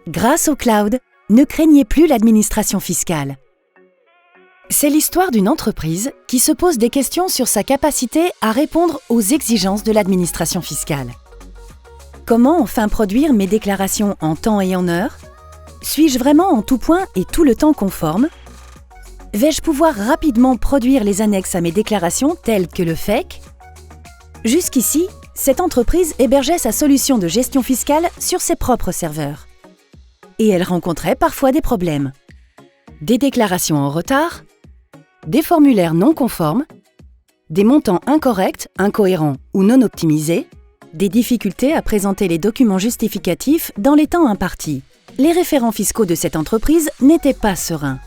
Grâce au cloud, ne craignez plus l'administration fiscale. C'est l'histoire d'une entreprise qui se pose des questions sur sa capacité à répondre aux exigences de l'administration fiscale. Comment enfin produire mes déclarations en temps et en heure? Suis-je vraiment en tout point et tout le temps conforme? Vais-je pouvoir rapidement produire les annexes à mes déclarations telles que le FEC? Jusqu'ici, cette entreprise hébergeait sa solution de gestion fiscale sur ses propres serveurs. Et elle rencontrait parfois des problèmes. Des déclarations en retard, des formulaires non conformes, des montants incorrects, incohérents ou non optimisés, des difficultés à présenter les documents justificatifs dans les temps impartis. Les référents fiscaux de cette entreprise n'étaient pas sereins.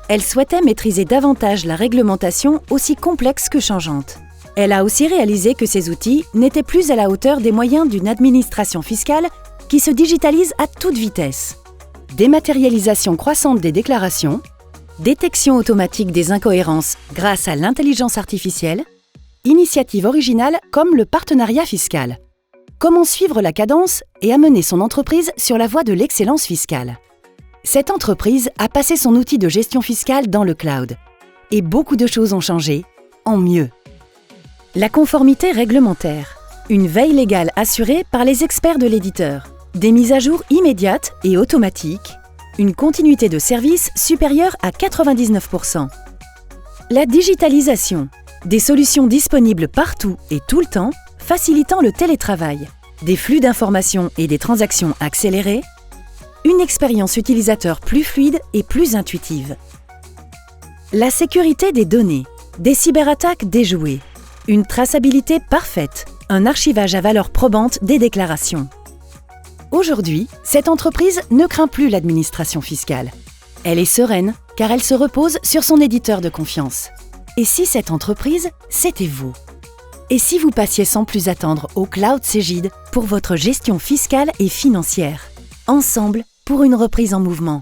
Elle souhaitait maîtriser davantage la réglementation aussi complexe que changeante. Elle a aussi réalisé que ces outils n'étaient plus à la hauteur des moyens d'une administration fiscale qui se digitalise à toute vitesse. Dématérialisation croissante des déclarations, détection automatique des incohérences grâce à l'intelligence artificielle, initiative originale comme le partenariat fiscal. Comment suivre la cadence et amener son entreprise sur la voie de l'excellence fiscale? Cette entreprise a passé son outil de gestion fiscale dans le cloud. Et beaucoup de choses ont changé, en mieux. La conformité réglementaire, une veille légale assurée par les experts de l'éditeur, des mises à jour immédiates et automatiques, une continuité de service supérieure à 99%. La digitalisation, des solutions disponibles partout et tout le temps, facilitant le télétravail, des flux d'informations et des transactions accélérées, une expérience utilisateur plus fluide et plus intuitive. La sécurité des données, des cyberattaques déjouées, une traçabilité parfaite, un archivage à valeur probante des déclarations. Aujourd'hui, cette entreprise ne craint plus l'administration fiscale. Elle est sereine car elle se repose sur son éditeur de confiance. Et si cette entreprise, c'était vous? Et si vous passiez sans plus attendre au Cloud Cegid pour votre gestion fiscale et financière? Ensemble pour une reprise en mouvement.